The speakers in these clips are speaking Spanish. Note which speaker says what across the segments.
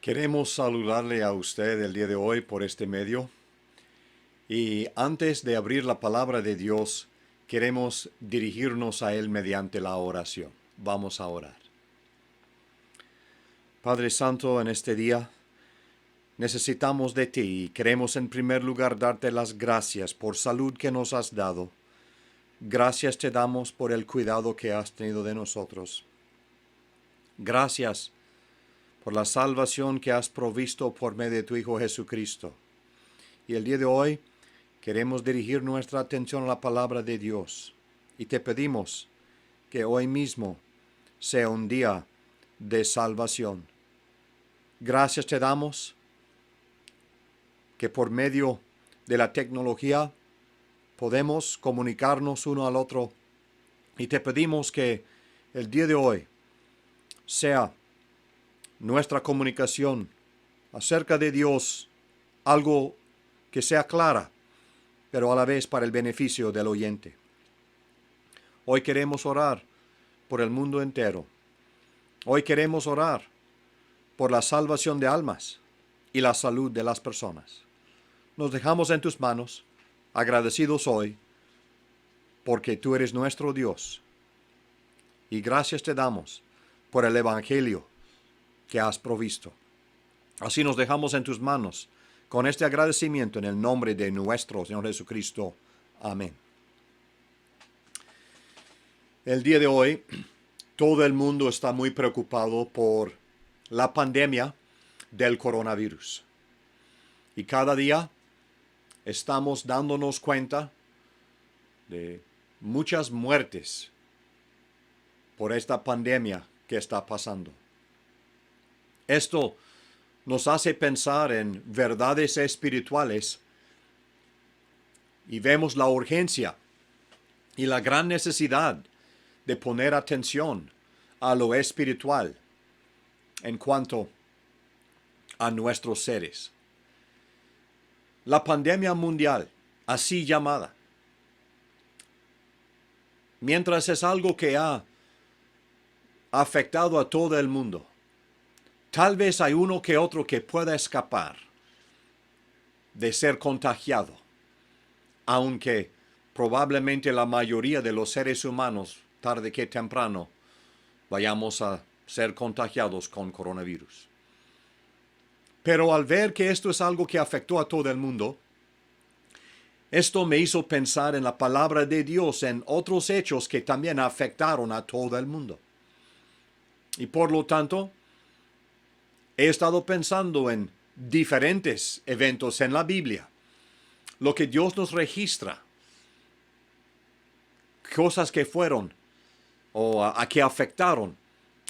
Speaker 1: Queremos saludarle a usted el día de hoy por este medio y antes de abrir la palabra de Dios, queremos dirigirnos a Él mediante la oración. Vamos a orar. Padre Santo, en este día necesitamos de ti y queremos en primer lugar darte las gracias por salud que nos has dado. Gracias te damos por el cuidado que has tenido de nosotros. Gracias por la salvación que has provisto por medio de tu Hijo Jesucristo. Y el día de hoy queremos dirigir nuestra atención a la palabra de Dios. Y te pedimos que hoy mismo sea un día de salvación. Gracias te damos que por medio de la tecnología podemos comunicarnos uno al otro. Y te pedimos que el día de hoy sea nuestra comunicación acerca de Dios algo que sea clara, pero a la vez para el beneficio del oyente. Hoy queremos orar por el mundo entero. Hoy queremos orar por la salvación de almas y la salud de las personas. Nos dejamos en tus manos, agradecidos hoy, porque tú eres nuestro Dios. Y gracias te damos por el Evangelio que has provisto. Así nos dejamos en tus manos con este agradecimiento en el nombre de nuestro Señor Jesucristo. Amén. El día de hoy, todo el mundo está muy preocupado por la pandemia del coronavirus. Y cada día estamos dándonos cuenta de muchas muertes por esta pandemia que está pasando. Esto nos hace pensar en verdades espirituales y vemos la urgencia y la gran necesidad de poner atención a lo espiritual en cuanto a nuestros seres. La pandemia mundial, así llamada, mientras es algo que ha afectado a todo el mundo, tal vez hay uno que otro que pueda escapar de ser contagiado, aunque probablemente la mayoría de los seres humanos, tarde que temprano, vayamos a ser contagiados con coronavirus. Pero al ver que esto es algo que afectó a todo el mundo, esto me hizo pensar en la palabra de Dios, en otros hechos que también afectaron a todo el mundo. Y por lo tanto, he estado pensando en diferentes eventos en la Biblia, lo que Dios nos registra, cosas que fueron o a que afectaron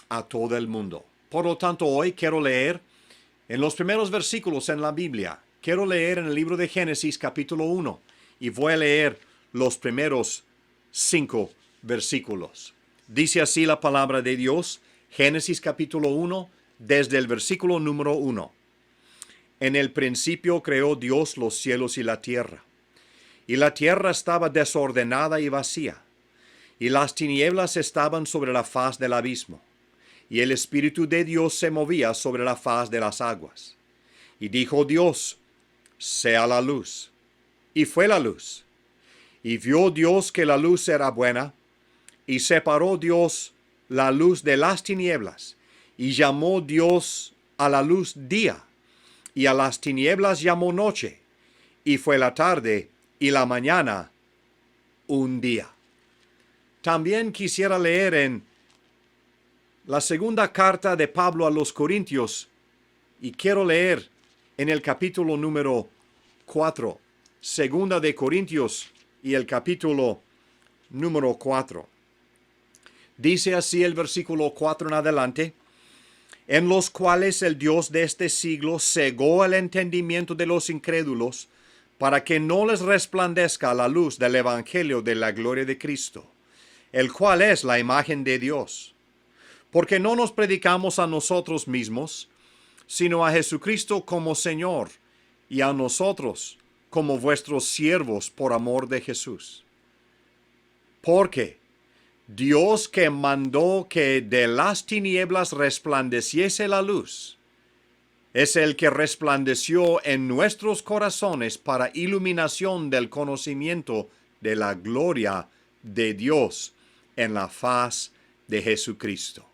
Speaker 1: a todo el mundo. Por lo tanto, hoy quiero leer en los primeros versículos en la Biblia. Quiero leer en el libro de Génesis capítulo 1 y voy a leer los primeros 5 versículos. Dice así la palabra de Dios, Génesis capítulo 1, desde el versículo número 1. En el principio creó Dios los cielos y la tierra estaba desordenada y vacía, y las tinieblas estaban sobre la faz del abismo, y el Espíritu de Dios se movía sobre la faz de las aguas. Y dijo Dios, sea la luz. Y fue la luz. Y vio Dios que la luz era buena, y separó Dios la luz de las tinieblas, y llamó Dios a la luz día, y a las tinieblas llamó noche, y fue la tarde y la mañana un día. También quisiera leer en la segunda carta de Pablo a los Corintios, y quiero leer en el capítulo número 4, segunda de Corintios y el capítulo número 4. Dice así el versículo 4 en adelante, en los cuales el Dios de este siglo cegó el entendimiento de los incrédulos, para que no les resplandezca la luz del evangelio de la gloria de Cristo, el cual es la imagen de Dios. Porque no nos predicamos a nosotros mismos, sino a Jesucristo como Señor, y a nosotros como vuestros siervos por amor de Jesús. Porque Dios, que mandó que de las tinieblas resplandeciese la luz, Es el que resplandeció en nuestros corazones para iluminación del conocimiento de la gloria de Dios en la faz de Jesucristo.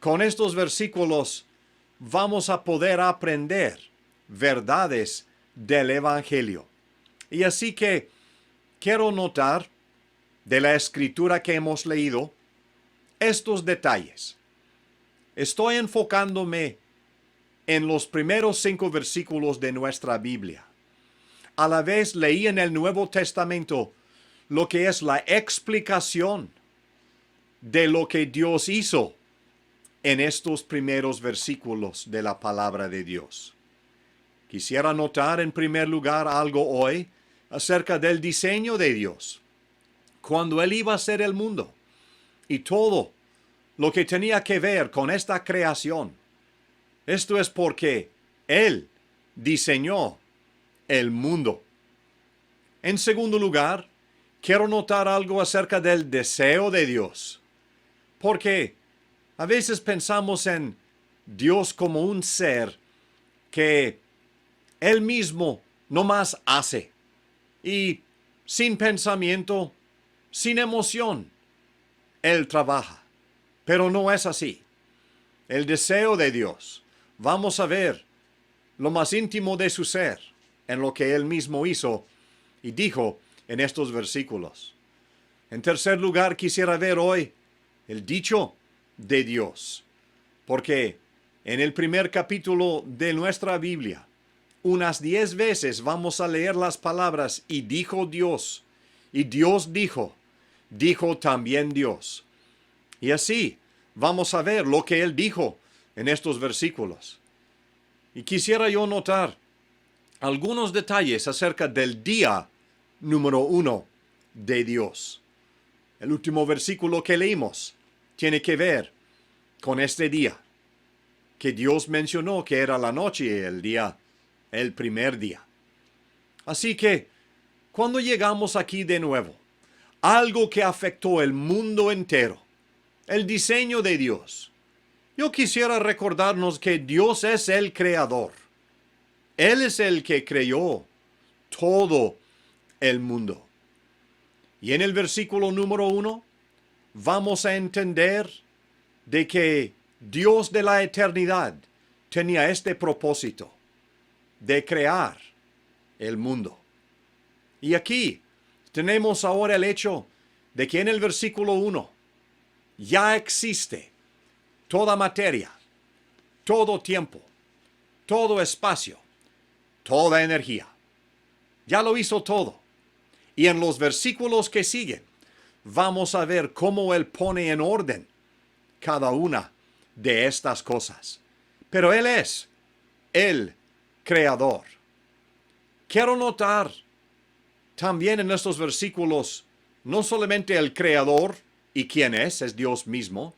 Speaker 1: Con estos versículos vamos a poder aprender verdades del Evangelio. Y así que quiero notar de la escritura que hemos leído estos detalles. Estoy enfocándome en los primeros 5 versículos de nuestra Biblia. A la vez leí en el Nuevo Testamento lo que es la explicación de lo que Dios hizo en estos primeros versículos de la palabra de Dios. Quisiera notar en primer lugar algo hoy acerca del diseño de Dios, cuando Él iba a hacer el mundo y todo lo que tenía que ver con esta creación. Esto es porque Él diseñó el mundo. En segundo lugar, quiero notar algo acerca del deseo de Dios, porque a veces pensamos en Dios como un ser que Él mismo nomás hace y sin pensamiento, sin emoción, Él trabaja. Pero no es así. El deseo de Dios, vamos a ver lo más íntimo de su ser en lo que Él mismo hizo y dijo en estos versículos. En tercer lugar, quisiera ver hoy el dicho de Dios, porque en el primer capítulo de nuestra Biblia, unas 10 veces vamos a leer las palabras y dijo Dios, y Dios dijo también Dios. Y así vamos a ver lo que Él dijo en estos versículos. Y quisiera yo notar algunos detalles acerca del día número 1 de Dios. El último versículo que leímos tiene que ver con este día, que Dios mencionó que era la noche y el día, el primer día. Así que, cuando llegamos aquí de nuevo, algo que afectó el mundo entero, el diseño de Dios. Yo quisiera recordarnos que Dios es el creador. Él es el que creó todo el mundo. Y en el versículo número 1 vamos a entender de que Dios de la eternidad tenía este propósito de crear el mundo. Y aquí tenemos ahora el hecho de que en el versículo 1 ya existe toda materia, todo tiempo, todo espacio, toda energía. Ya lo hizo todo. Y en los versículos que siguen, vamos a ver cómo Él pone en orden cada una de estas cosas. Pero Él es el creador. Quiero notar también en estos versículos no solamente el creador y quién es Dios mismo,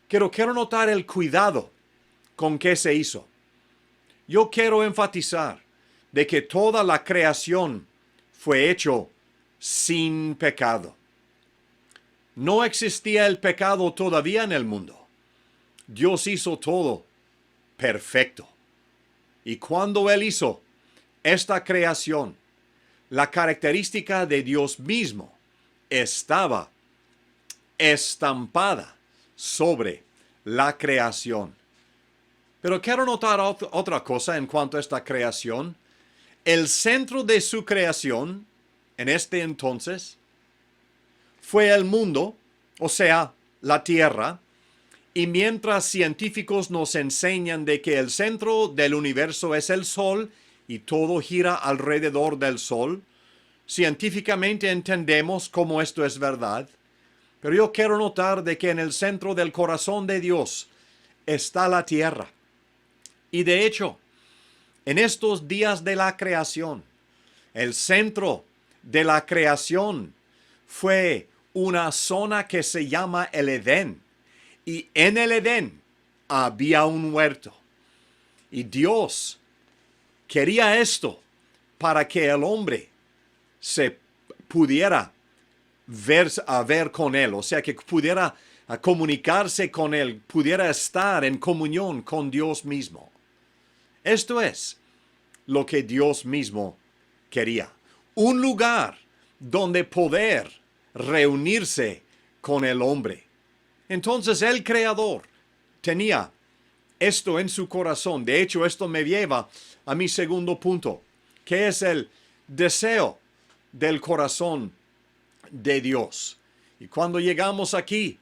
Speaker 1: pero quiero notar el cuidado con que se hizo. Yo quiero enfatizar de que toda la creación fue hecho sin pecado. No existía el pecado todavía en el mundo. Dios hizo todo perfecto. Y cuando Él hizo esta creación, la característica de Dios mismo estaba estampada sobre la creación. Pero quiero notar otra cosa en cuanto a esta creación. El centro de su creación, en este entonces, fue el mundo, o sea, la tierra. Y mientras científicos nos enseñan de que el centro del universo es el Sol y todo gira alrededor del Sol, científicamente entendemos cómo esto es verdad. Pero yo quiero notar de que en el centro del corazón de Dios está la tierra. Y de hecho, en estos días de la creación, el centro de la creación fue una zona que se llama el Edén. Y en el Edén había un huerto. Y Dios quería esto para que el hombre se pudiera ver con Él, o sea, que pudiera comunicarse con Él, pudiera estar en comunión con Dios mismo. Esto es lo que Dios mismo quería. Un lugar donde poder reunirse con el hombre. Entonces el Creador tenía esto en su corazón. De hecho, esto me lleva a mi segundo punto, que es el deseo del corazón de Dios. Y cuando llegamos aquí,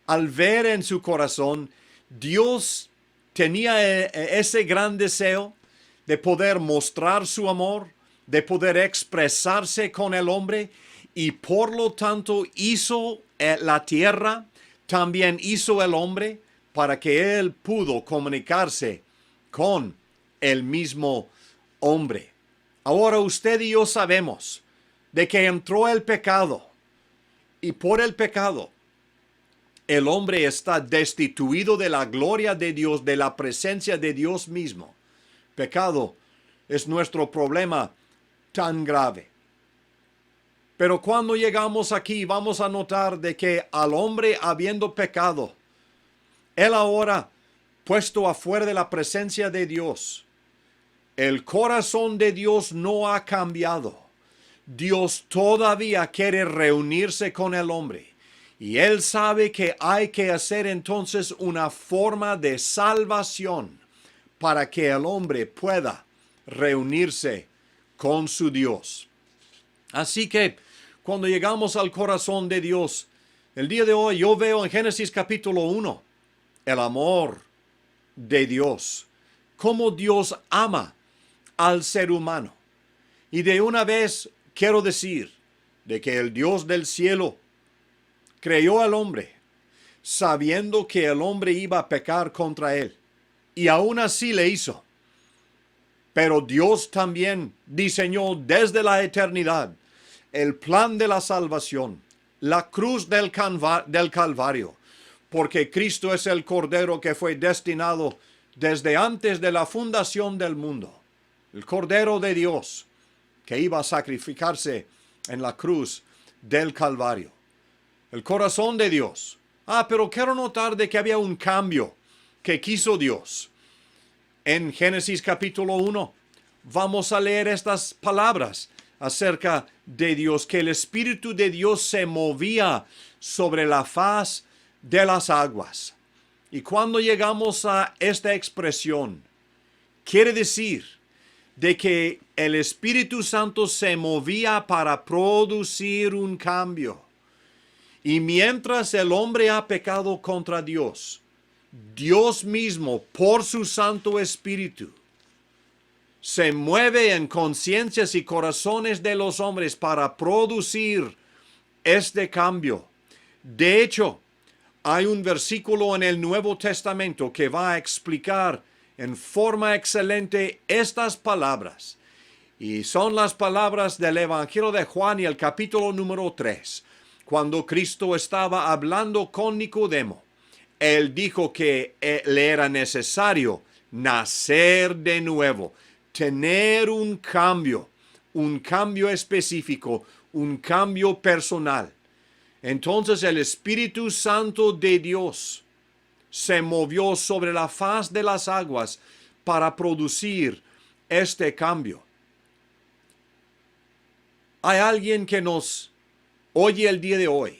Speaker 1: al ver en su corazón, Dios tenía ese gran deseo de poder mostrar su amor, de poder expresarse con el hombre, y por lo tanto hizo la tierra, también hizo el hombre, para que él pudo comunicarse con el mismo hombre. Ahora usted y yo sabemos de que entró el pecado, y por el pecado el hombre está destituido de la gloria de Dios, de la presencia de Dios mismo. Pecado es nuestro problema tan grave. Pero cuando llegamos aquí vamos a notar de que al hombre habiendo pecado, él ahora puesto afuera de la presencia de Dios, el corazón de Dios no ha cambiado. Dios todavía quiere reunirse con el hombre. Y Él sabe que hay que hacer entonces una forma de salvación para que el hombre pueda reunirse con su Dios. Así que cuando llegamos al corazón de Dios, el día de hoy yo veo en Génesis capítulo 1 el amor de Dios, cómo Dios ama al ser humano. Y de una vez quiero decir de que el Dios del cielo creó al hombre, sabiendo que el hombre iba a pecar contra él, y aún así le hizo. Pero Dios también diseñó desde la eternidad el plan de la salvación, la cruz del Calvario, porque Cristo es el Cordero que fue destinado desde antes de la fundación del mundo, el Cordero de Dios que iba a sacrificarse en la cruz del Calvario. El corazón de Dios. Pero quiero notar de que había un cambio que quiso Dios. En Génesis capítulo 1 vamos a leer estas palabras acerca de Dios, que el Espíritu de Dios se movía sobre la faz de las aguas. Y cuando llegamos a esta expresión, quiere decir de que el Espíritu Santo se movía para producir un cambio. Y mientras el hombre ha pecado contra Dios, Dios mismo, por su Santo Espíritu, se mueve en conciencias y corazones de los hombres para producir este cambio. De hecho, hay un versículo en el Nuevo Testamento que va a explicar en forma excelente estas palabras. Y son las palabras del Evangelio de Juan y el capítulo número 3. Cuando Cristo estaba hablando con Nicodemo, Él dijo que le era necesario nacer de nuevo, tener un cambio específico, un cambio personal. Entonces el Espíritu Santo de Dios se movió sobre la faz de las aguas para producir este cambio. Hay alguien que nos oye el día de hoy,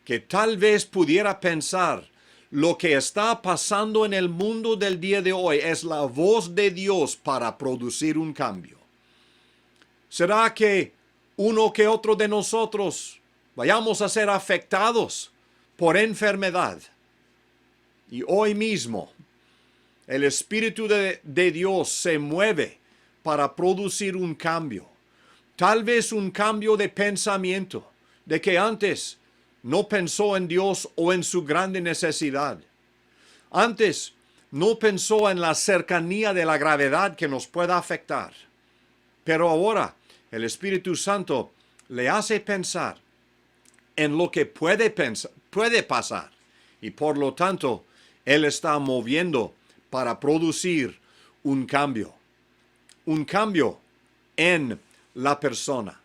Speaker 1: que tal vez pudiera pensar lo que está pasando en el mundo del día de hoy es la voz de Dios para producir un cambio. ¿Será que uno que otro de nosotros vayamos a ser afectados por enfermedad? Y hoy mismo el Espíritu de Dios se mueve para producir un cambio. Tal vez un cambio de pensamiento, de que antes no pensó en Dios o en su grande necesidad. Antes no pensó en la cercanía de la gravedad que nos pueda afectar. Pero ahora el Espíritu Santo le hace pensar en lo que puede pasar. Y por lo tanto, Él está moviendo para producir un cambio. Un cambio en la persona.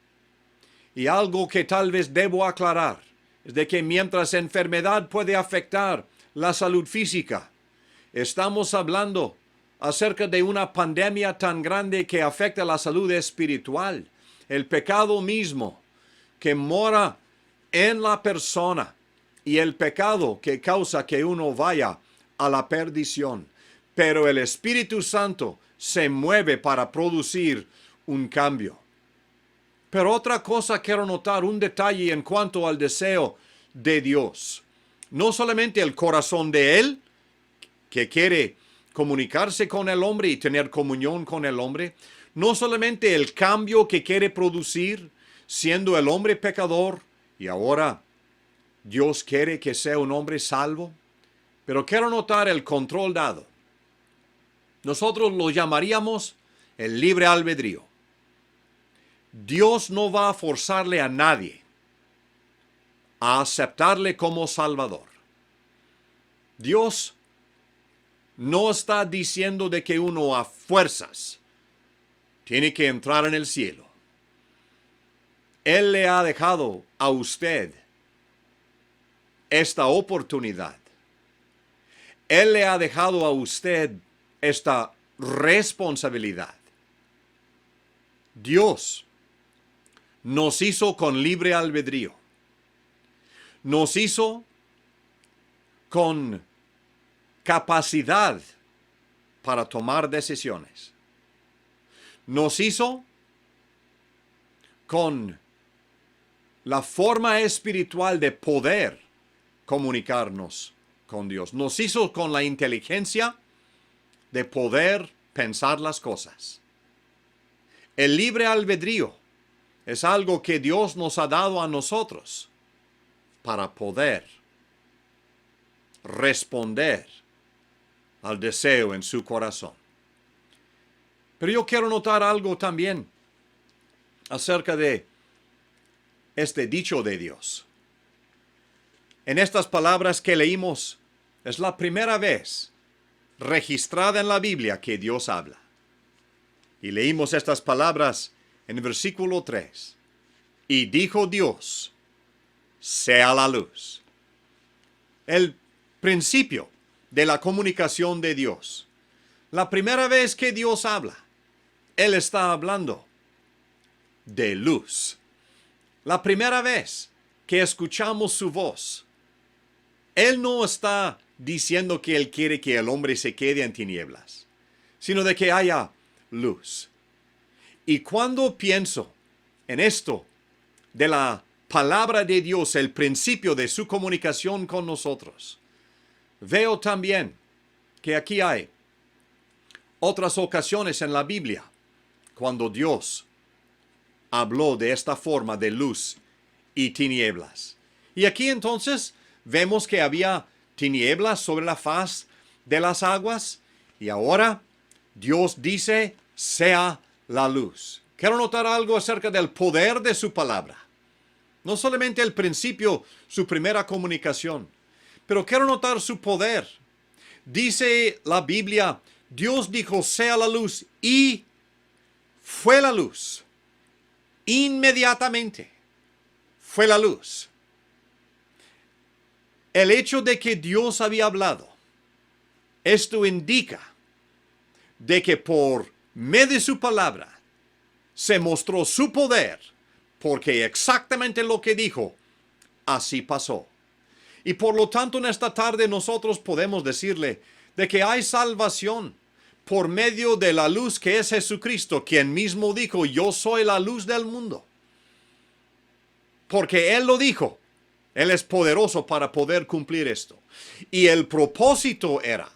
Speaker 1: Y algo que tal vez debo aclarar es de que mientras enfermedad puede afectar la salud física, estamos hablando acerca de una pandemia tan grande que afecta la salud espiritual, el pecado mismo que mora en la persona y el pecado que causa que uno vaya a la perdición. Pero el Espíritu Santo se mueve para producir un cambio. Pero otra cosa quiero notar, un detalle en cuanto al deseo de Dios. No solamente el corazón de Él, que quiere comunicarse con el hombre y tener comunión con el hombre. No solamente el cambio que quiere producir, siendo el hombre pecador, y ahora Dios quiere que sea un hombre salvo. Pero quiero notar el control dado. Nosotros lo llamaríamos el libre albedrío. Dios no va a forzarle a nadie a aceptarle como Salvador. Dios no está diciendo de que uno a fuerzas tiene que entrar en el cielo. Él le ha dejado a usted esta oportunidad. Él le ha dejado a usted esta responsabilidad. Dios nos hizo con libre albedrío. Nos hizo con capacidad para tomar decisiones. Nos hizo con la forma espiritual de poder comunicarnos con Dios. Nos hizo con la inteligencia de poder pensar las cosas. El libre albedrío es algo que Dios nos ha dado a nosotros para poder responder al deseo en su corazón. Pero yo quiero notar algo también acerca de este dicho de Dios. En estas palabras que leímos, es la primera vez registrada en la Biblia que Dios habla. Y leímos estas palabras en el versículo 3. Y dijo Dios, sea la luz. El principio de la comunicación de Dios. La primera vez que Dios habla, Él está hablando de luz. La primera vez que escuchamos su voz, Él no está diciendo que Él quiere que el hombre se quede en tinieblas, sino de que haya luz. Y cuando pienso en esto de la palabra de Dios, el principio de su comunicación con nosotros, veo también que aquí hay otras ocasiones en la Biblia cuando Dios habló de esta forma de luz y tinieblas. Y aquí entonces vemos que había tinieblas sobre la faz de las aguas y ahora Dios dice, sea la luz. Quiero notar algo acerca del poder de su palabra. No solamente el principio, su primera comunicación, pero quiero notar su poder. Dice la Biblia, Dios dijo, sea la luz, y fue la luz. Inmediatamente fue la luz. El hecho de que Dios había hablado, esto indica de que por medio de su palabra se mostró su poder, porque exactamente lo que dijo, así pasó. Y por lo tanto en esta tarde nosotros podemos decirle de que hay salvación por medio de la luz que es Jesucristo, quien mismo dijo, yo soy la luz del mundo. Porque Él lo dijo, Él es poderoso para poder cumplir esto. Y el propósito era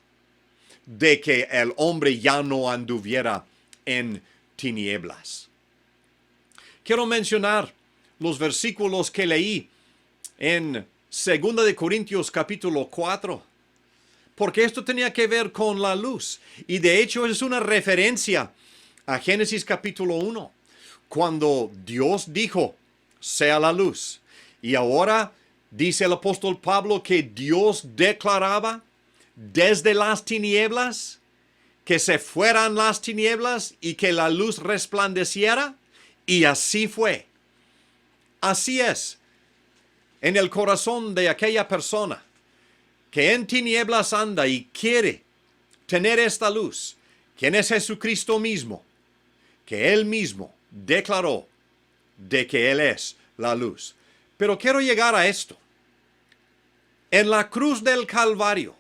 Speaker 1: de que el hombre ya no anduviera en tinieblas. Quiero mencionar los versículos que leí en 2 de Corintios capítulo 4, porque esto tenía que ver con la luz. Y de hecho es una referencia a Génesis capítulo 1, cuando Dios dijo, sea la luz. Y ahora dice el apóstol Pablo que Dios declaraba desde las tinieblas que se fueran las tinieblas y que la luz resplandeciera. Y así fue. Así es en el corazón de aquella persona que en tinieblas anda y quiere tener esta luz, quien es Jesucristo mismo, que Él mismo declaró de que Él es la luz. Pero quiero llegar a esto. En la cruz del Calvario,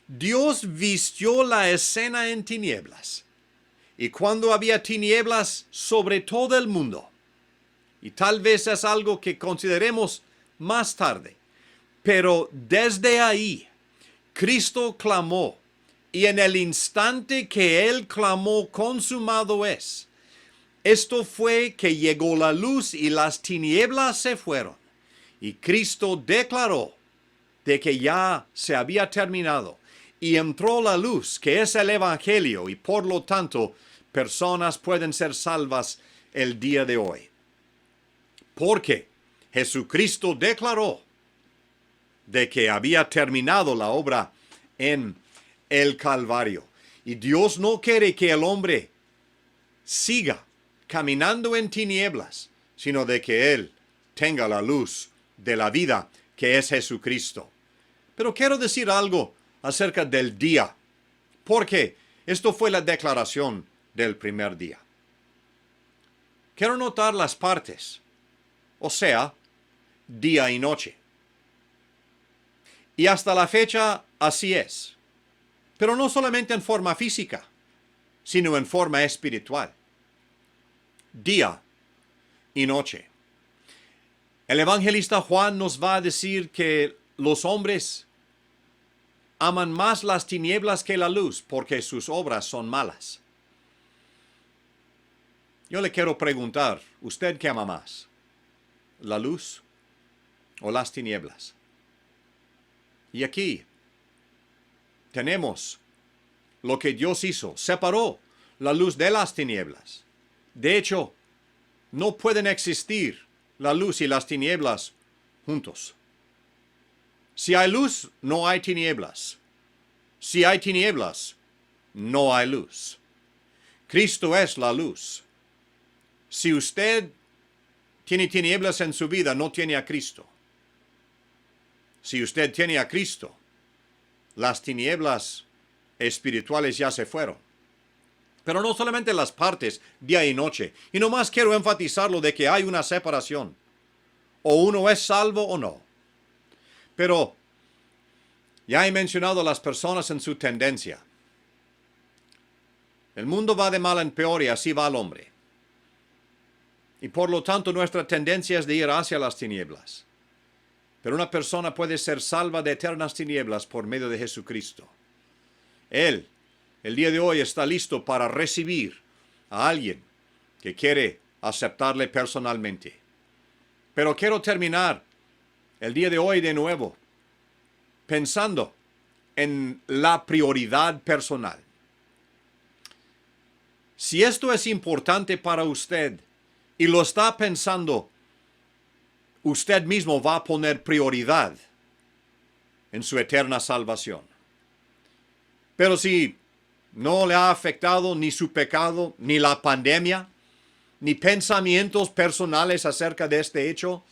Speaker 1: Dios vistió la escena en tinieblas. Y cuando había tinieblas sobre todo el mundo, y tal vez es algo que consideremos más tarde, pero desde ahí, Cristo clamó, y en el instante que Él clamó, consumado es. Esto fue que llegó la luz y las tinieblas se fueron. Y Cristo declaró de que ya se había terminado. Y entró la luz, que es el Evangelio, y por lo tanto, personas pueden ser salvas el día de hoy. Porque Jesucristo declaró de que había terminado la obra en el Calvario. Y Dios no quiere que el hombre siga caminando en tinieblas, sino de que Él tenga la luz de la vida que es Jesucristo. Pero quiero decir algo acerca del día, porque esto fue la declaración del primer día. Quiero notar las partes, o sea, día y noche. Y hasta la fecha así es, pero no solamente en forma física, sino en forma espiritual. Día y noche. El evangelista Juan nos va a decir que los hombres aman más las tinieblas que la luz porque sus obras son malas. Yo le quiero preguntar, ¿usted qué ama más? ¿La luz o las tinieblas? Y aquí tenemos lo que Dios hizo, separó la luz de las tinieblas. De hecho, no pueden existir la luz y las tinieblas juntos. Si hay luz, no hay tinieblas. Si hay tinieblas, no hay luz. Cristo es la luz. Si usted tiene tinieblas en su vida, no tiene a Cristo. Si usted tiene a Cristo, las tinieblas espirituales ya se fueron. Pero no solamente las partes, día y noche. Y nomás quiero enfatizarlo de que hay una separación. O uno es salvo o no. Pero ya he mencionado a las personas en su tendencia. El mundo va de mal en peor y así va el hombre. Y por lo tanto nuestra tendencia es de ir hacia las tinieblas. Pero una persona puede ser salva de eternas tinieblas por medio de Jesucristo. Él, el día de hoy, está listo para recibir a alguien que quiere aceptarle personalmente. Pero quiero terminar el día de hoy de nuevo pensando en la prioridad personal. Si esto es importante para usted y lo está pensando, usted mismo va a poner prioridad en su eterna salvación. Pero si no le ha afectado ni su pecado, ni la pandemia, ni pensamientos personales acerca de este hecho,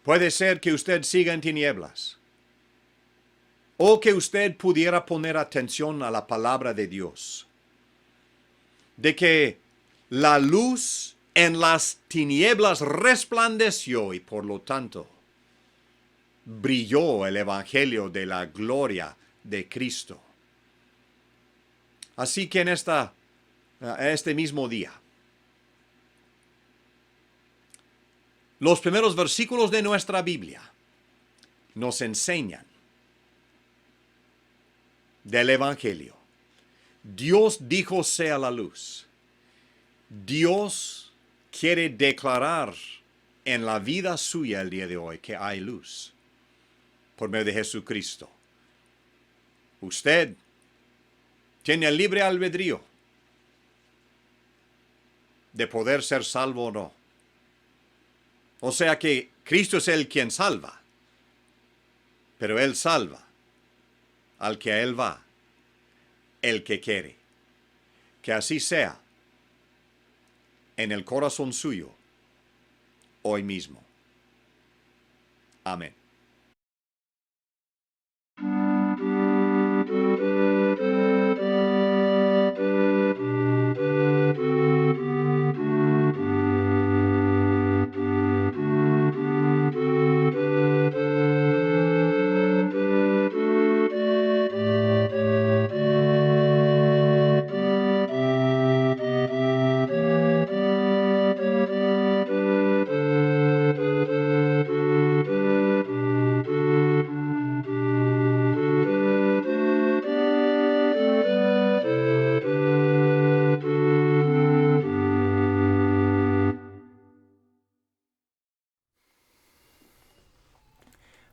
Speaker 1: puede ser que usted siga en tinieblas. O que usted pudiera poner atención a la palabra de Dios. De que la luz en las tinieblas resplandeció y por lo tanto brilló el evangelio de la gloria de Cristo. Así que en este mismo día, los primeros versículos de nuestra Biblia nos enseñan del evangelio. Dios dijo sea la luz. Dios quiere declarar en la vida suya el día de hoy que hay luz por medio de Jesucristo. Usted tiene el libre albedrío de poder ser salvo o no. O sea que Cristo es el quien salva, pero Él salva al que a Él va, el que quiere. Que así sea en el corazón suyo hoy mismo. Amén.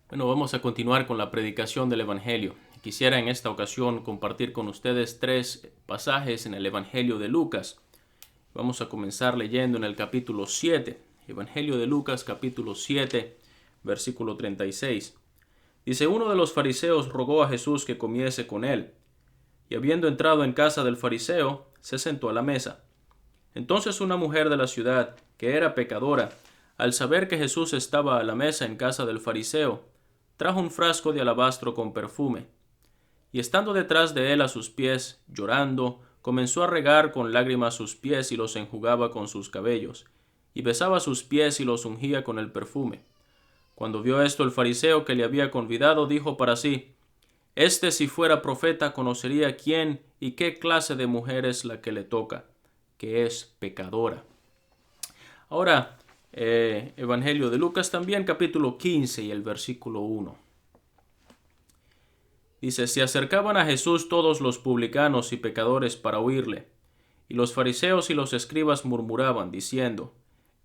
Speaker 2: Bueno, vamos a continuar con la predicación del Evangelio. Quisiera en esta ocasión compartir con ustedes 3 pasajes en el Evangelio de Lucas. Vamos a comenzar leyendo en el capítulo 7, Evangelio de Lucas, capítulo 7, versículo 36. Dice: uno de los fariseos rogó a Jesús que comiese con él, y habiendo entrado en casa del fariseo, se sentó a la mesa. Entonces una mujer de la ciudad, que era pecadora, al saber que Jesús estaba a la mesa en casa del fariseo, trajo un frasco de alabastro con perfume, y estando detrás de él a sus pies, llorando, comenzó a regar con lágrimas sus pies y los enjugaba con sus cabellos, y besaba sus pies y los ungía con el perfume. Cuando vio esto el fariseo que le había convidado, dijo para sí: Este, si fuera profeta, conocería quién y qué clase de mujer es la que le toca, que es pecadora. Ahora, Evangelio de Lucas también, capítulo 15 y el versículo 1. Dice: se acercaban a Jesús todos los publicanos y pecadores para oírle, y los fariseos y los escribas murmuraban, diciendo: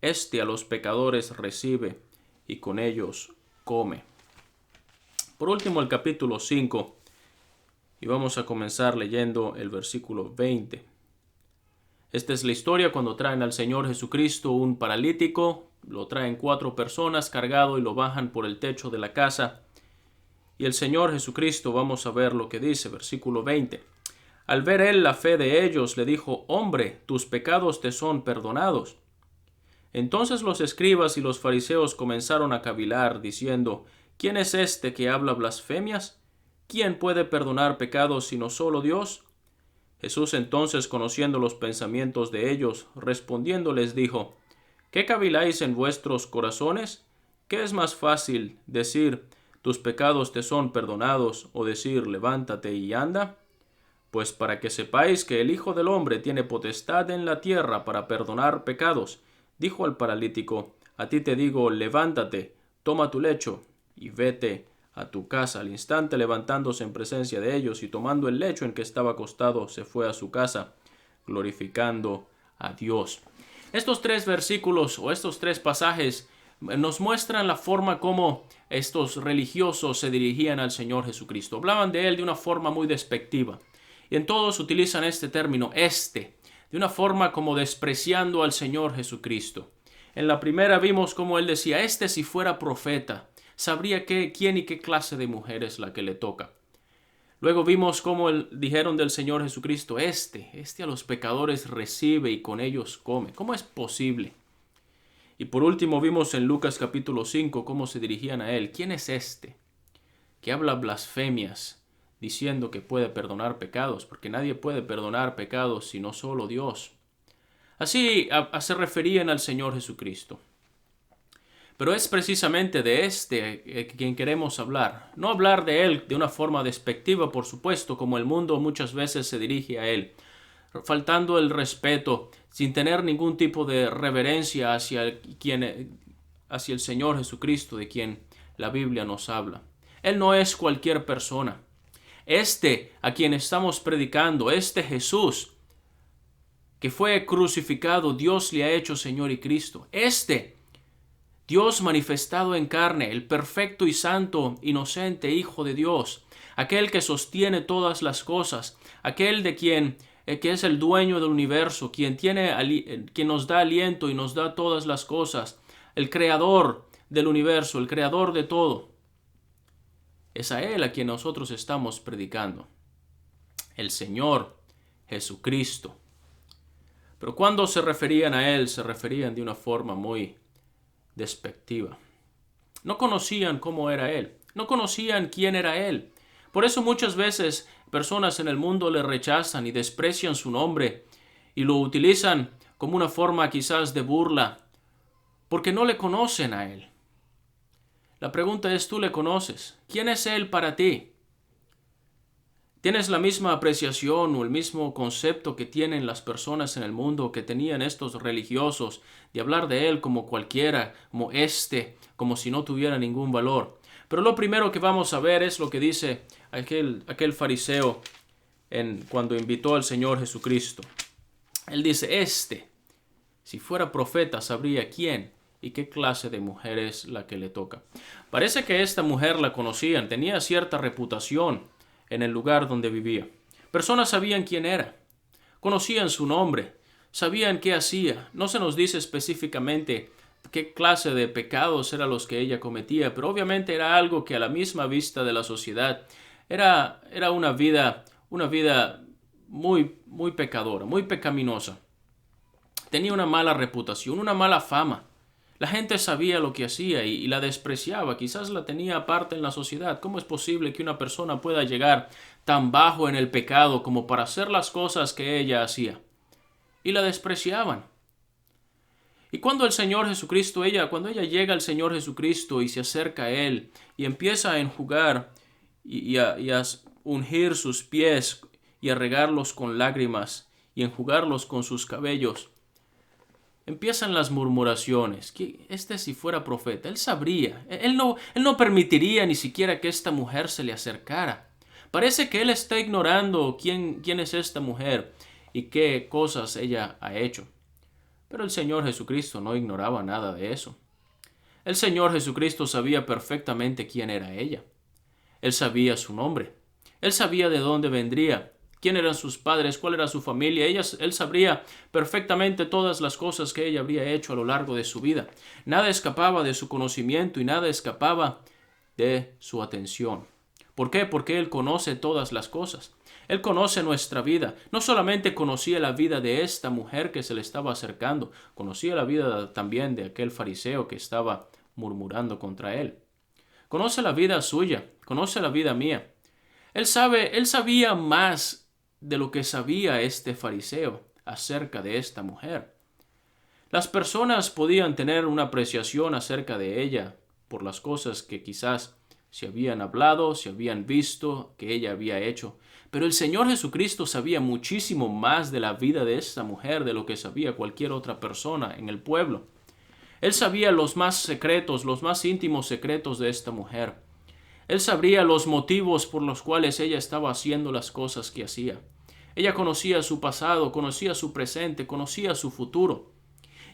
Speaker 2: Este a los pecadores recibe, y con ellos come. Por último, el capítulo 5, y vamos a comenzar leyendo el versículo 20. Esta es la historia cuando traen al Señor Jesucristo un paralítico, lo traen 4 personas cargado y lo bajan por el techo de la casa. Y el Señor Jesucristo, vamos a ver lo que dice, versículo 20. Al ver él la fe de ellos, le dijo: Hombre, tus pecados te son perdonados. Entonces los escribas y los fariseos comenzaron a cavilar, diciendo: ¿Quién es este que habla blasfemias? ¿Quién puede perdonar pecados sino solo Dios? Jesús entonces, conociendo los pensamientos de ellos, respondiendo les dijo: ¿Qué caviláis en vuestros corazones? ¿Qué es más fácil, decir: tus pecados te son perdonados, o decir: levántate y anda? Pues para que sepáis que el Hijo del Hombre tiene potestad en la tierra para perdonar pecados, dijo al paralítico: a ti te digo, levántate, toma tu lecho y vete a tu casa. Al instante, levantándose en presencia de ellos y tomando el lecho en que estaba acostado, se fue a su casa, glorificando a Dios. Estos 3 versículos o estos 3 pasajes nos muestran la forma como estos religiosos se dirigían al Señor Jesucristo. Hablaban de él de una forma muy despectiva. Y en todos utilizan este término, de una forma como despreciando al Señor Jesucristo. En la primera vimos como él decía: si fuera profeta, sabría quién y qué clase de mujer es la que le toca. Luego vimos cómo dijeron del Señor Jesucristo: este a los pecadores recibe y con ellos come. ¿Cómo es posible? Y por último vimos en Lucas capítulo 5 cómo se dirigían a él. ¿Quién es este que habla blasfemias diciendo que puede perdonar pecados? Porque nadie puede perdonar pecados sino solo Dios. Así se referían al Señor Jesucristo. Pero es precisamente de quien queremos hablar. No hablar de él de una forma despectiva, por supuesto, como el mundo muchas veces se dirige a él, faltando el respeto, sin tener ningún tipo de reverencia hacia el Señor Jesucristo, de quien la Biblia nos habla. Él no es cualquier persona. A quien estamos predicando, Jesús, que fue crucificado, Dios le ha hecho Señor y Cristo. Dios manifestado en carne, el perfecto y santo, inocente Hijo de Dios, aquel que sostiene todas las cosas, aquel de quien que es el dueño del universo, quien nos da aliento y nos da todas las cosas, el creador del universo, el creador de todo. Es a él a quien nosotros estamos predicando, el Señor Jesucristo. Pero cuando se referían a él, se referían de una forma muy despectiva. No conocían cómo era Él. No conocían quién era Él. Por eso muchas veces personas en el mundo le rechazan y desprecian su nombre y lo utilizan como una forma quizás de burla, porque no le conocen a Él. La pregunta es, ¿tú le conoces? ¿Quién es Él para ti? ¿Tienes la misma apreciación o el mismo concepto que tienen las personas en el mundo, que tenían estos religiosos, de hablar de Él como cualquiera, como si no tuviera ningún valor? Pero lo primero que vamos a ver es lo que dice aquel fariseo cuando invitó al Señor Jesucristo. Él dice, si fuera profeta, sabría quién y qué clase de mujer es la que le toca. Parece que esta mujer la conocían, tenía cierta reputación en el lugar donde vivía. Personas sabían quién era, conocían su nombre, sabían qué hacía. No se nos dice específicamente qué clase de pecados eran los que ella cometía, pero obviamente era algo que a la misma vista de la sociedad era una vida muy, muy pecadora, muy pecaminosa. Tenía una mala reputación, una mala fama. La gente sabía lo que hacía y la despreciaba. Quizás la tenía aparte en la sociedad. ¿Cómo es posible que una persona pueda llegar tan bajo en el pecado como para hacer las cosas que ella hacía? Y la despreciaban. Y cuando cuando ella llega al Señor Jesucristo y se acerca a Él y empieza a enjugar y a ungir sus pies y a regarlos con lágrimas y enjugarlos con sus cabellos, empiezan las murmuraciones. Que si fuera profeta, él sabría. Él no permitiría ni siquiera que esta mujer se le acercara. Parece que él está ignorando quién es esta mujer y qué cosas ella ha hecho. Pero el Señor Jesucristo no ignoraba nada de eso. El Señor Jesucristo sabía perfectamente quién era ella. Él sabía su nombre. Él sabía de dónde vendría, quién eran sus padres, cuál era su familia. Él sabría perfectamente todas las cosas que ella habría hecho a lo largo de su vida. Nada escapaba de su conocimiento y nada escapaba de su atención. ¿Por qué? Porque Él conoce todas las cosas. Él conoce nuestra vida. No solamente conocía la vida de esta mujer que se le estaba acercando, conocía la vida también de aquel fariseo que estaba murmurando contra Él. Conoce la vida suya, conoce la vida mía. Él sabía más de lo que sabía este fariseo acerca de esta mujer. Las personas podían tener una apreciación acerca de ella por las cosas que quizás se habían hablado, se habían visto, que ella había hecho. Pero el Señor Jesucristo sabía muchísimo más de la vida de esta mujer de lo que sabía cualquier otra persona en el pueblo. Él sabía los más secretos, los más íntimos secretos de esta mujer. Él sabría los motivos por los cuales ella estaba haciendo las cosas que hacía. Ella conocía su pasado, conocía su presente, conocía su futuro.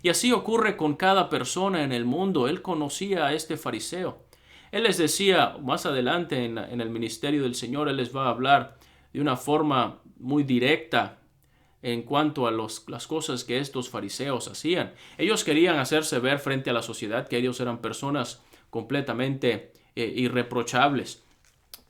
Speaker 2: Y así ocurre con cada persona en el mundo. Él conocía a este fariseo. Él les decía, más adelante en el ministerio del Señor, Él les va a hablar de una forma muy directa en cuanto a las cosas que estos fariseos hacían. Ellos querían hacerse ver frente a la sociedad que ellos eran personas completamente irreprochables,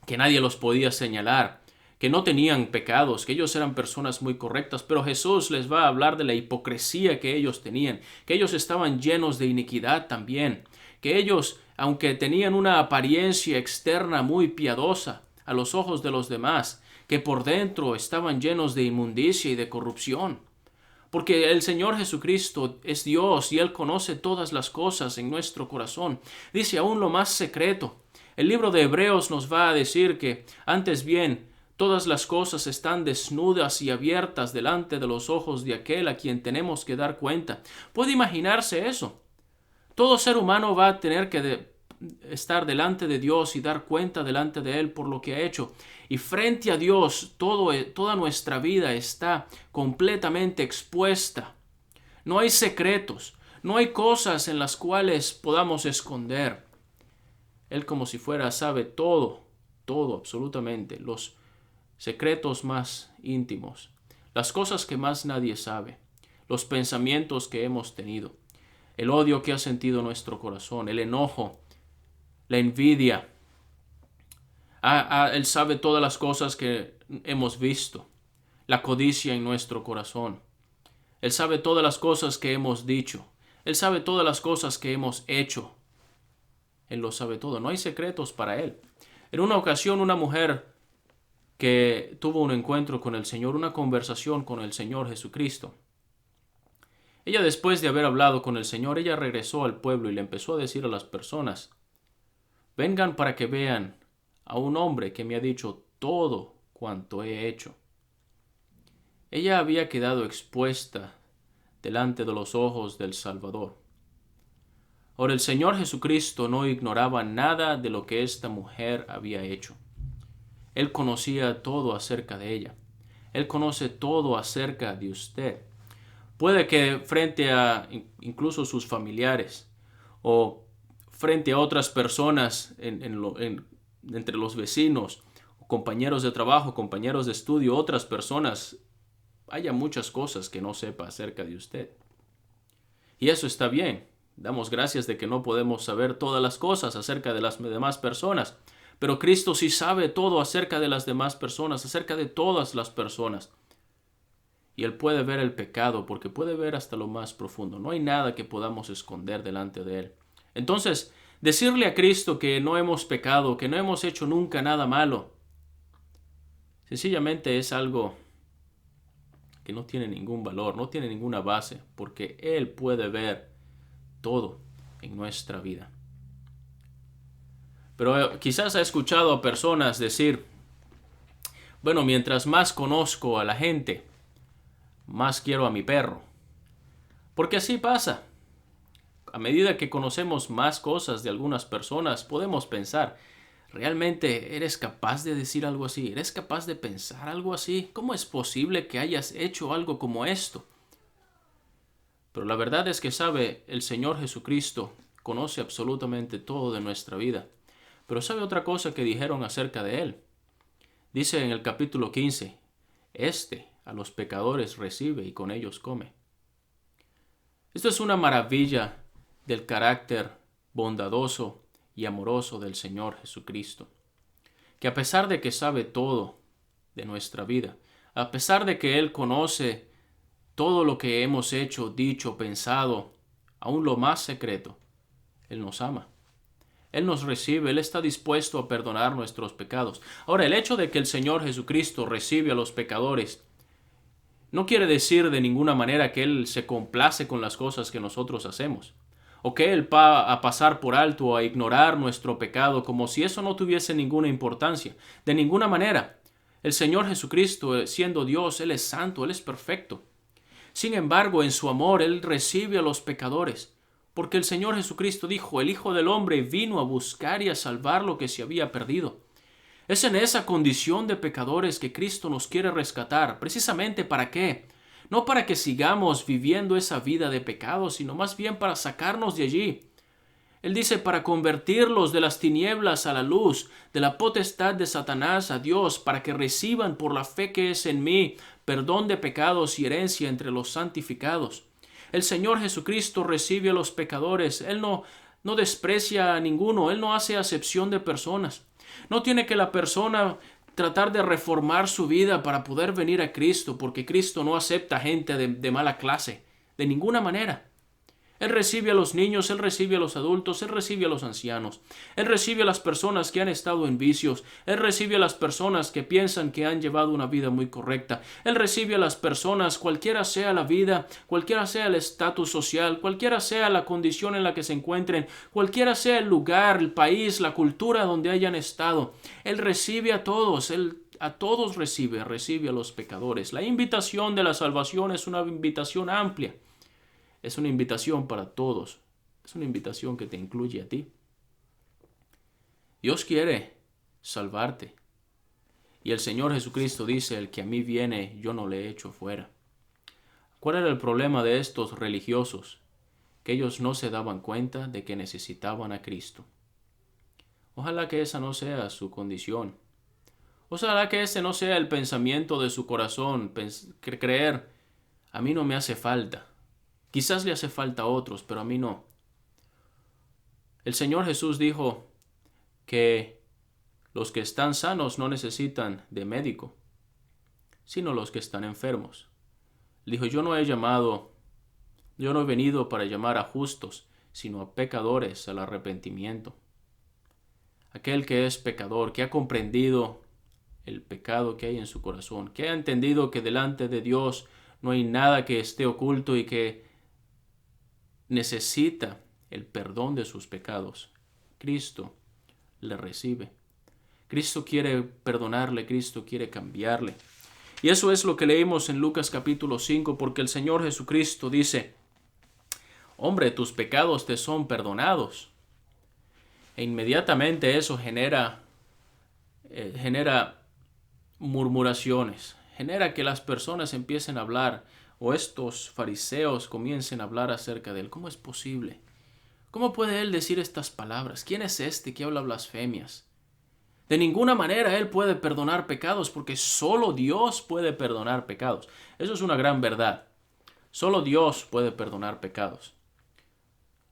Speaker 2: que nadie los podía señalar, que no tenían pecados, que ellos eran personas muy correctas. Pero Jesús les va a hablar de la hipocresía que ellos tenían, que ellos estaban llenos de iniquidad también, que ellos, aunque tenían una apariencia externa muy piadosa a los ojos de los demás, que por dentro estaban llenos de inmundicia y de corrupción. Porque el Señor Jesucristo es Dios y Él conoce todas las cosas en nuestro corazón. Dice aún lo más secreto. El libro de Hebreos nos va a decir que antes bien todas las cosas están desnudas y abiertas delante de los ojos de aquel a quien tenemos que dar cuenta. ¿Puede imaginarse eso? Todo ser humano va a tener que estar delante de Dios y dar cuenta delante de Él por lo que ha hecho. Y frente a Dios toda nuestra vida está completamente expuesta. No hay secretos, no hay cosas en las cuales podamos esconder. Él como si fuera sabe todo, absolutamente, los secretos más íntimos, las cosas que más nadie sabe, los pensamientos que hemos tenido, el odio que ha sentido nuestro corazón, el enojo, la envidia. Él sabe todas las cosas que hemos visto, la codicia en nuestro corazón. Él sabe todas las cosas que hemos dicho, Él sabe todas las cosas que hemos hecho. Él lo sabe todo. No hay secretos para Él. En una ocasión, una mujer que tuvo un encuentro con el Señor, una conversación con el Señor Jesucristo. Ella, después de haber hablado con el Señor, ella regresó al pueblo y le empezó a decir a las personas: vengan para que vean a un hombre que me ha dicho todo cuanto he hecho. Ella había quedado expuesta delante de los ojos del Salvador. Ahora, el Señor Jesucristo no ignoraba nada de lo que esta mujer había hecho. Él conocía todo acerca de ella. Él conoce todo acerca de usted. Puede que frente a incluso sus familiares o frente a otras personas entre los vecinos, compañeros de trabajo, compañeros de estudio, otras personas, haya muchas cosas que no sepa acerca de usted. Y eso está bien. Damos gracias de que no podemos saber todas las cosas acerca de las demás personas. Pero Cristo sí sabe todo acerca de las demás personas, acerca de todas las personas. Y Él puede ver el pecado porque puede ver hasta lo más profundo. No hay nada que podamos esconder delante de Él. Entonces, decirle a Cristo que no hemos pecado, que no hemos hecho nunca nada malo, sencillamente es algo que no tiene ningún valor, no tiene ninguna base, porque Él puede ver todo en nuestra vida. Pero quizás ha escuchado a personas decir: bueno, mientras más conozco a la gente, más quiero a mi perro. Porque así pasa. A medida que conocemos más cosas de algunas personas, podemos pensar: ¿realmente eres capaz de decir algo así? ¿Eres capaz de pensar algo así? ¿Cómo es posible que hayas hecho algo como esto? Pero la verdad es que el Señor Jesucristo conoce absolutamente todo de nuestra vida. Pero ¿sabe otra cosa que dijeron acerca de Él? Dice en el capítulo 15, a los pecadores recibe y con ellos come. Esto es una maravilla del carácter bondadoso y amoroso del Señor Jesucristo, que a pesar de que sabe todo de nuestra vida, a pesar de que Él conoce todo lo que hemos hecho, dicho, pensado, aún lo más secreto, Él nos ama. Él nos recibe, Él está dispuesto a perdonar nuestros pecados. Ahora, el hecho de que el Señor Jesucristo recibe a los pecadores no quiere decir de ninguna manera que Él se complace con las cosas que nosotros hacemos, o que Él va a pasar por alto o a ignorar nuestro pecado como si eso no tuviese ninguna importancia. De ninguna manera. El Señor Jesucristo, siendo Dios, Él es santo, Él es perfecto. Sin embargo, en su amor, Él recibe a los pecadores. Porque el Señor Jesucristo dijo: el Hijo del Hombre vino a buscar y a salvar lo que se había perdido. Es en esa condición de pecadores que Cristo nos quiere rescatar. ¿Precisamente para qué? No para que sigamos viviendo esa vida de pecado, sino más bien para sacarnos de allí. Él dice: para convertirlos de las tinieblas a la luz, de la potestad de Satanás a Dios, para que reciban por la fe que es en mí perdón de pecados y herencia entre los santificados. El Señor Jesucristo recibe a los pecadores. Él no desprecia a ninguno. Él no hace acepción de personas. No tiene que la persona tratar de reformar su vida para poder venir a Cristo, porque Cristo no acepta gente de mala clase, de ninguna manera. Él recibe a los niños, Él recibe a los adultos, Él recibe a los ancianos. Él recibe a las personas que han estado en vicios. Él recibe a las personas que piensan que han llevado una vida muy correcta. Él recibe a las personas, cualquiera sea la vida, cualquiera sea el estatus social, cualquiera sea la condición en la que se encuentren, cualquiera sea el lugar, el país, la cultura donde hayan estado. Él recibe a todos, Él a todos recibe a los pecadores. La invitación de la salvación es una invitación amplia. Es una invitación para todos. Es una invitación que te incluye a ti. Dios quiere salvarte. Y el Señor Jesucristo dice: el que a mí viene, yo no le echo fuera. ¿Cuál era el problema de estos religiosos? Que ellos no se daban cuenta de que necesitaban a Cristo. Ojalá que esa no sea su condición. Ojalá que ese no sea el pensamiento de su corazón, creer: a mí no me hace falta. Quizás le hace falta a otros, pero a mí no. El Señor Jesús dijo que los que están sanos no necesitan de médico, sino los que están enfermos. Dijo: yo no he llamado Yo no he venido para llamar a justos, sino a pecadores al arrepentimiento. Aquel que es pecador, que ha comprendido el pecado que hay en su corazón, que ha entendido que delante de Dios no hay nada que esté oculto y que necesita el perdón de sus pecados, Cristo le recibe. Cristo quiere perdonarle, Cristo quiere cambiarle. Y eso es lo que leímos en Lucas capítulo 5, porque el Señor Jesucristo dice: hombre, tus pecados te son perdonados. E inmediatamente eso genera murmuraciones, genera que las personas empiecen a hablar, o estos fariseos comiencen a hablar acerca de él. ¿Cómo es posible? ¿Cómo puede él decir estas palabras? ¿Quién es este que habla blasfemias? De ninguna manera él puede perdonar pecados, porque solo Dios puede perdonar pecados. Eso es una gran verdad. Solo Dios puede perdonar pecados.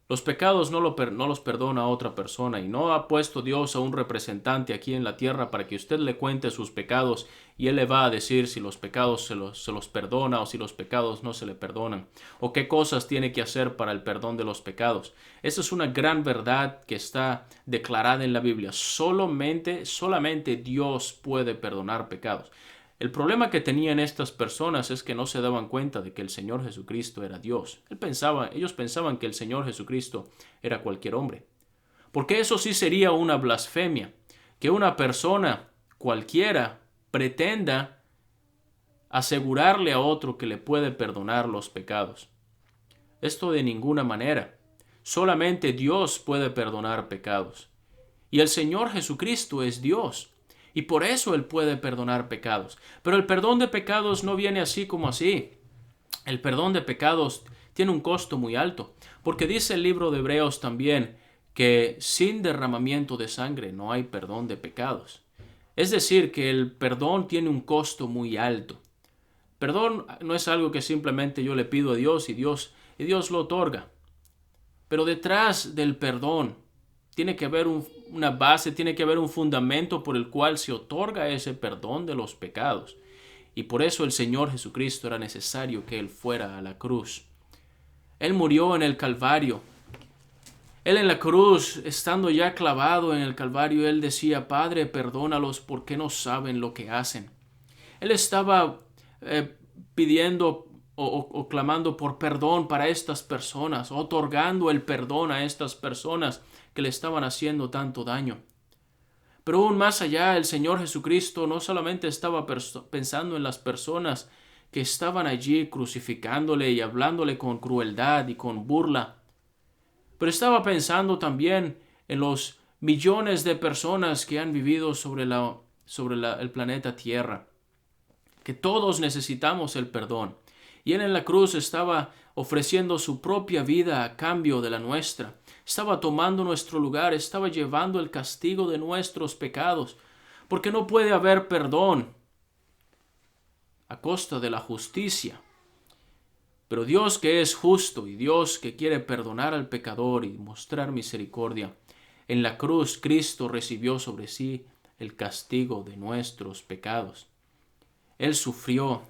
Speaker 2: Los pecados no los perdona otra persona, y no ha puesto Dios a un representante aquí en la tierra para que usted le cuente sus pecados y él le va a decir si los pecados se los perdona o si los pecados no se le perdonan, o qué cosas tiene que hacer para el perdón de los pecados. Esa es una gran verdad que está declarada en la Biblia. Solamente Dios puede perdonar pecados. El problema que tenían estas personas es que no se daban cuenta de que el Señor Jesucristo era Dios. Ellos pensaban que el Señor Jesucristo era cualquier hombre. Porque eso sí sería una blasfemia, que una persona cualquiera pretenda asegurarle a otro que le puede perdonar los pecados. Esto de ninguna manera. Solamente Dios puede perdonar pecados. Y el Señor Jesucristo es Dios. Y por eso Él puede perdonar pecados. Pero el perdón de pecados no viene así como así. El perdón de pecados tiene un costo muy alto. Porque dice el libro de Hebreos también que sin derramamiento de sangre no hay perdón de pecados. Es decir, que el perdón tiene un costo muy alto. Perdón no es algo que simplemente yo le pido a Dios y Dios lo otorga. Pero detrás del perdón tiene que haber una base, tiene que haber un fundamento por el cual se otorga ese perdón de los pecados. Y por eso el Señor Jesucristo era necesario que Él fuera a la cruz. Él murió en el Calvario. Él en la cruz, estando ya clavado en el Calvario, Él decía: Padre, perdónalos porque no saben lo que hacen. Él estaba pidiendo o clamando por perdón para estas personas, otorgando el perdón a estas personas que le estaban haciendo tanto daño. Pero aún más allá, el Señor Jesucristo no solamente estaba pensando en las personas que estaban allí crucificándole y hablándole con crueldad y con burla, pero estaba pensando también en los millones de personas que han vivido sobre el planeta Tierra, que todos necesitamos el perdón. Y Él en la cruz estaba ofreciendo su propia vida a cambio de la nuestra. Estaba tomando nuestro lugar, estaba llevando el castigo de nuestros pecados, porque no puede haber perdón a costa de la justicia. Pero Dios, que es justo y Dios que quiere perdonar al pecador y mostrar misericordia, en la cruz Cristo recibió sobre sí el castigo de nuestros pecados. Él sufrió,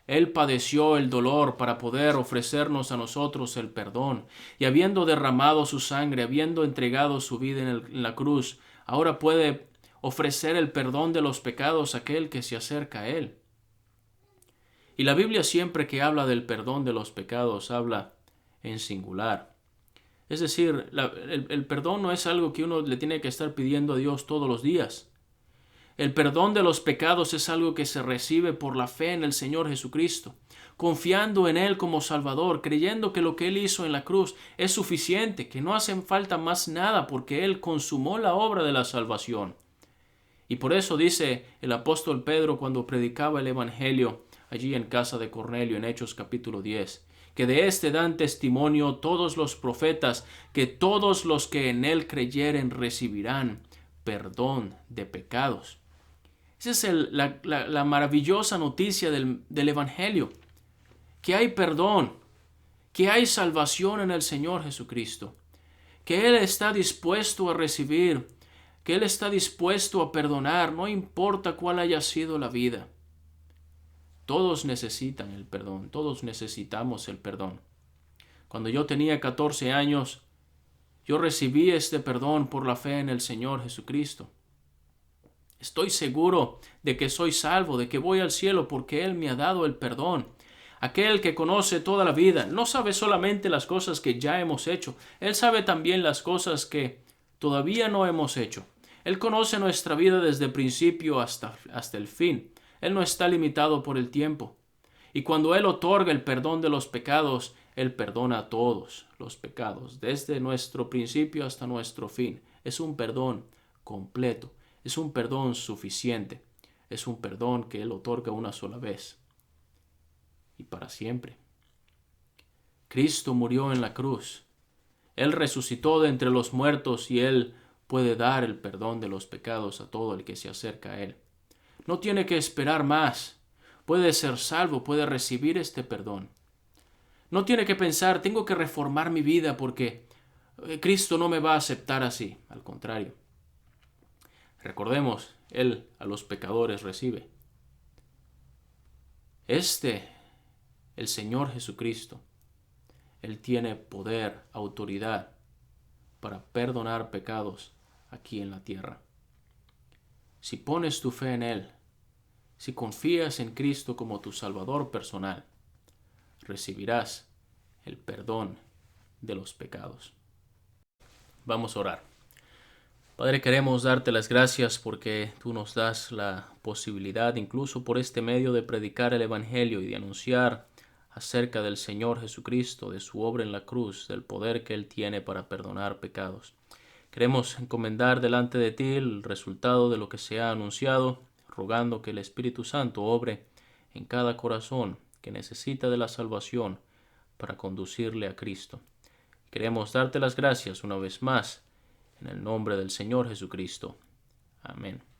Speaker 2: Él padeció el dolor para poder ofrecernos a nosotros el perdón, y habiendo derramado su sangre, habiendo entregado su vida en la cruz, ahora puede ofrecer el perdón de los pecados a aquel que se acerca a Él. Y la Biblia, siempre que habla del perdón de los pecados, habla en singular. Es decir, el perdón no es algo que uno le tiene que estar pidiendo a Dios todos los días. El perdón de los pecados es algo que se recibe por la fe en el Señor Jesucristo, confiando en Él como Salvador, creyendo que lo que Él hizo en la cruz es suficiente, que no hace falta más nada porque Él consumó la obra de la salvación. Y por eso dice el apóstol Pedro cuando predicaba el Evangelio allí en casa de Cornelio en Hechos capítulo 10, que de este dan testimonio todos los profetas, que todos los que en Él creyeren recibirán perdón de pecados. Esa es la maravillosa noticia del Evangelio, que hay perdón, que hay salvación en el Señor Jesucristo, que Él está dispuesto a recibir, que Él está dispuesto a perdonar, no importa cuál haya sido la vida. Todos necesitan el perdón, todos necesitamos el perdón. Cuando yo tenía 14 años, yo recibí este perdón por la fe en el Señor Jesucristo. Estoy seguro de que soy salvo, de que voy al cielo porque Él me ha dado el perdón. Aquel que conoce toda la vida no sabe solamente las cosas que ya hemos hecho, Él sabe también las cosas que todavía no hemos hecho. Él conoce nuestra vida desde el principio hasta el fin. Él no está limitado por el tiempo. Y cuando Él otorga el perdón de los pecados, Él perdona todos los pecados, desde nuestro principio hasta nuestro fin. Es un perdón completo, es un perdón suficiente, es un perdón que Él otorga una sola vez y para siempre. Cristo murió en la cruz. Él resucitó de entre los muertos y Él puede dar el perdón de los pecados a todo el que se acerca a Él. No tiene que esperar más. Puede ser salvo, puede recibir este perdón. No tiene que pensar, tengo que reformar mi vida porque Cristo no me va a aceptar así. Al contrario. Recordemos, Él a los pecadores recibe. El Señor Jesucristo, Él tiene poder, autoridad para perdonar pecados aquí en la tierra. Si pones tu fe en Él, si confías en Cristo como tu Salvador personal, recibirás el perdón de los pecados. Vamos a orar. Padre, queremos darte las gracias porque tú nos das la posibilidad, incluso por este medio, de predicar el Evangelio y de anunciar acerca del Señor Jesucristo, de su obra en la cruz, del poder que Él tiene para perdonar pecados. Queremos encomendar delante de ti el resultado de lo que se ha anunciado, rogando que el Espíritu Santo obre en cada corazón que necesita de la salvación para conducirle a Cristo. Queremos darte las gracias una vez más en el nombre del Señor Jesucristo. Amén.